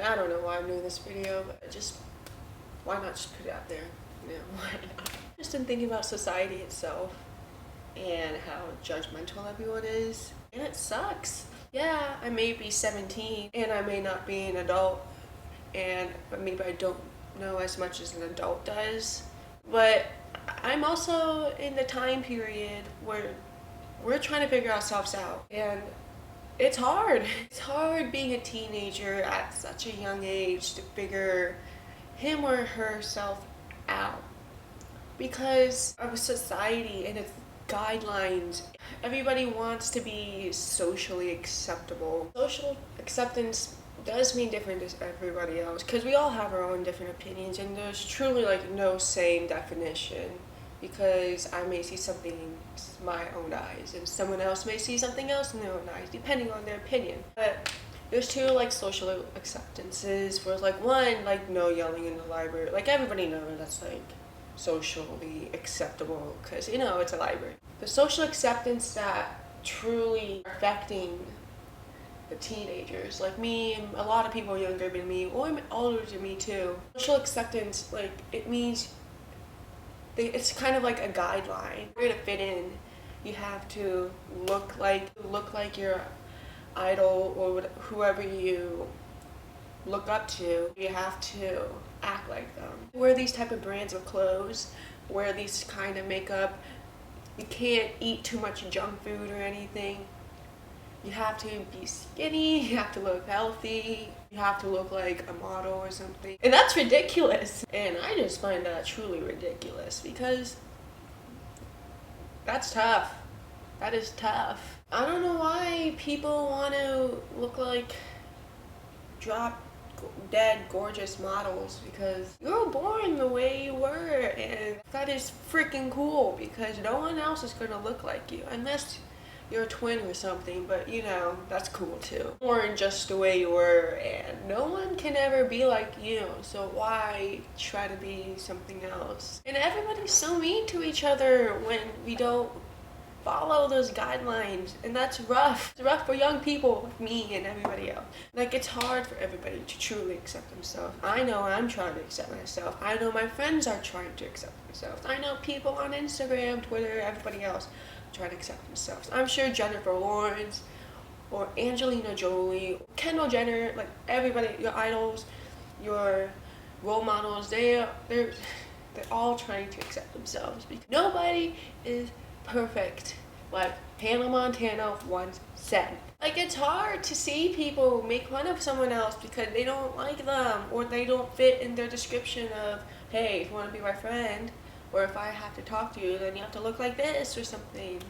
Like, I don't know why I'm doing this video, but why not just put it out there? Why not? Just been thinking about society itself and how judgmental everyone is, and it sucks. Yeah, I may be 17 and I may not be an adult, but maybe I don't know as much as an adult does, but I'm also in the time period where we're trying to figure ourselves out, and it's hard. It's hard being a teenager at such a young age to figure him or herself out because of society and its guidelines. Everybody wants to be socially acceptable. Social acceptance does mean different to everybody else because we all have our own different opinions, and there's truly like no same definition, because I may see something in my own eyes and someone else may see something else in their own eyes, depending on their opinion. But there's two like social acceptances where like one, like no yelling in the library. Like everybody knows that's like socially acceptable because it's a library. The social acceptance that truly affecting the teenagers like me, and a lot of people younger than me or older than me too. Social acceptance, like it means it's kind of like a guideline. For you to fit in, you have to look like your idol or whoever you look up to. You have to act like them. Wear these type of brands of clothes, wear these kind of makeup. You can't eat too much junk food or anything. You have to be skinny, you have to look healthy, you have to look like a model or something. And that's ridiculous. And I just find that truly ridiculous because that's tough. That is tough. I don't know why people want to look like drop dead gorgeous models, because you were born the way you were, and that is freaking cool because no one else is going to look like you unless you're a twin or something, but that's cool too. Born just the way you were, and no one can ever be like you, so why try to be something else? And everybody's so mean to each other when we don't follow those guidelines, and that's rough. It's rough for young people like me and everybody else. Like, it's hard for everybody to truly accept themselves. I know I'm trying to accept myself. I know my friends are trying to accept themselves. I know people on Instagram, Twitter, everybody else trying to accept themselves. I'm sure Jennifer Lawrence or Angelina Jolie, Kendall Jenner, like everybody, your idols, your role models, they're all trying to accept themselves because nobody is perfect, like Hannah Montana once said. Like, it's hard to see people make fun of someone else because they don't like them or they don't fit in their description of, hey, if you want to be my friend, or if I have to talk to you, then you have to look like this or something.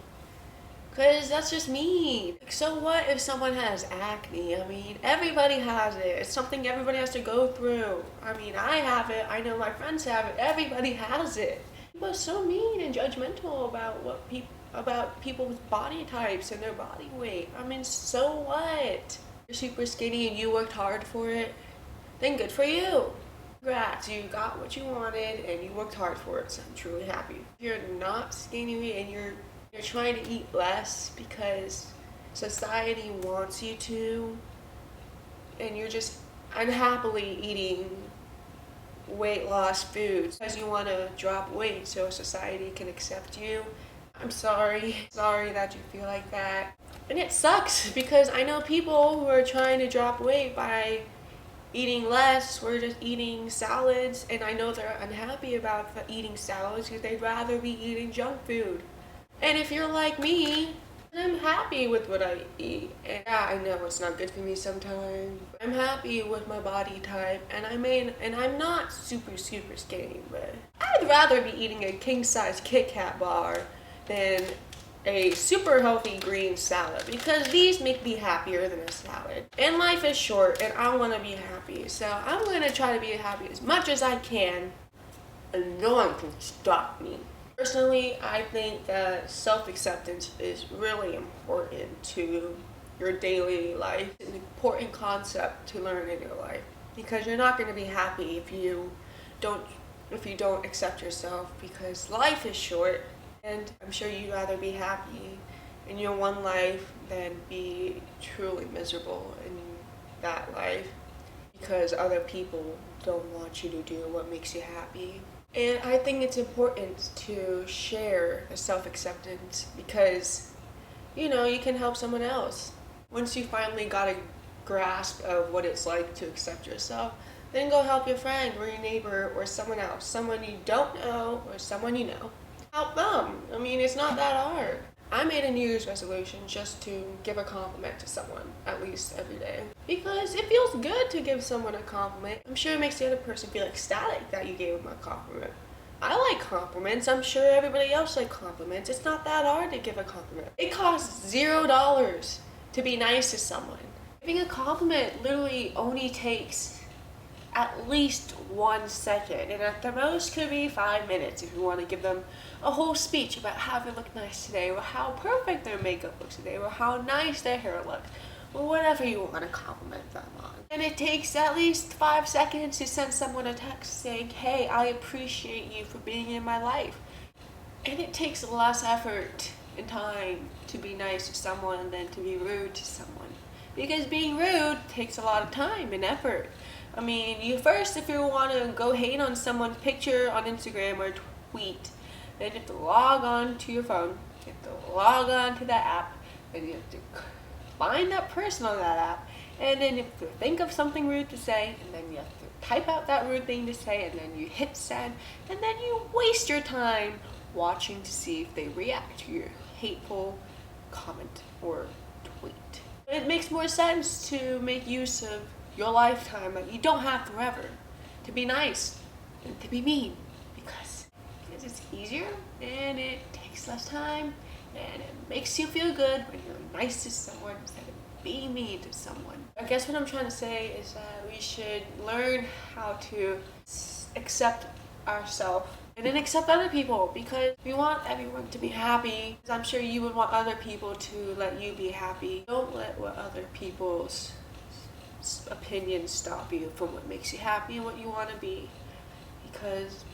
Because that's just me. Like, so what if someone has acne? I mean, everybody has it. It's something everybody has to go through. I mean, I have it. I know my friends have it. Everybody has it. People are so mean and judgmental about people's body types and their body weight. I mean, so what? You're super skinny and you worked hard for it, then good for you. Congrats, you got what you wanted and you worked hard for it, so I'm truly happy. If you're not skinny and you're trying to eat less because society wants you to, and you're just unhappily eating weight loss foods because you want to drop weight so society can accept you, I'm sorry that you feel like that. And it sucks because I know people who are trying to drop weight by eating less or just eating salads, and I know they're unhappy about eating salads because they'd rather be eating junk food. And if you're like me, I'm happy with what I eat. And yeah, I know it's not good for me sometimes. I'm happy with my body type, and I'm not super skinny, but I'd rather be eating a king-size Kit Kat bar than a super healthy green salad, because these make me happier than a salad. And life is short and I want to be happy, so I'm going to try to be happy as much as I can, and no one can stop me. Personally, I think that self-acceptance is really important to your daily life. It's an important concept to learn in your life, because you're not going to be happy if you don't accept yourself, because life is short. And I'm sure you'd rather be happy in your one life than be truly miserable in that life. Because because other people don't want you to do what makes you happy. And I think it's important to share the self-acceptance because, you can help someone else. Once you finally got a grasp of what it's like to accept yourself, then go help your friend or your neighbor or someone else, someone you don't know or someone you know. Help them. I mean, it's not that hard. I made a New Year's resolution just to give a compliment to someone, at least every day. Because it feels good to give someone a compliment. I'm sure it makes the other person feel ecstatic that you gave them a compliment. I like compliments. I'm sure everybody else likes compliments. It's not that hard to give a compliment. It costs $0 to be nice to someone. Giving a compliment literally only takes at least 1 second, and at the most could be 5 minutes if you want to give them a whole speech about how they look nice today, or how perfect their makeup looks today, or how nice their hair looks, or whatever you want to compliment them on. And it takes at least 5 seconds to send someone a text saying, hey, I appreciate you for being in my life. And it takes less effort and time to be nice to someone than to be rude to someone. Because being rude takes a lot of time and effort. I mean, if you want to go hate on someone's picture on Instagram or tweet, then you have to log on to your phone, you have to log on to that app, and you have to find that person on that app, and then you have to think of something rude to say, and then you have to type out that rude thing to say, and then you hit send, and then you waste your time watching to see if they react to your hateful comment or tweet. It makes more sense to make use of your lifetime, but you don't have forever, to be nice and to be mean, because it's easier and it takes less time and it makes you feel good when you're nice to someone instead of being mean to someone. I guess what I'm trying to say is that we should learn how to accept ourselves and then accept other people, because we want everyone to be happy. I'm sure you would want other people to let you be happy. Don't let what other people's opinions stop you from what makes you happy and what you want to be, because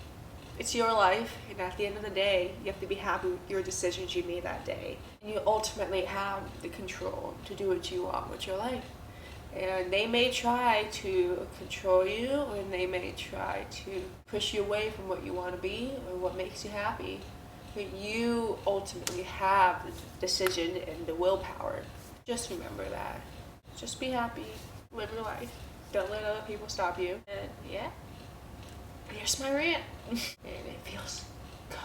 it's your life, and at the end of the day you have to be happy with your decisions you made that day, and you ultimately have the control to do what you want with your life. And they may try to control you, and they may try to push you away from what you want to be or what makes you happy, but you ultimately have the decision and the willpower. Just remember that. Just be happy. Live your life. Don't let other people stop you. And yeah, here's my rant. And it feels good.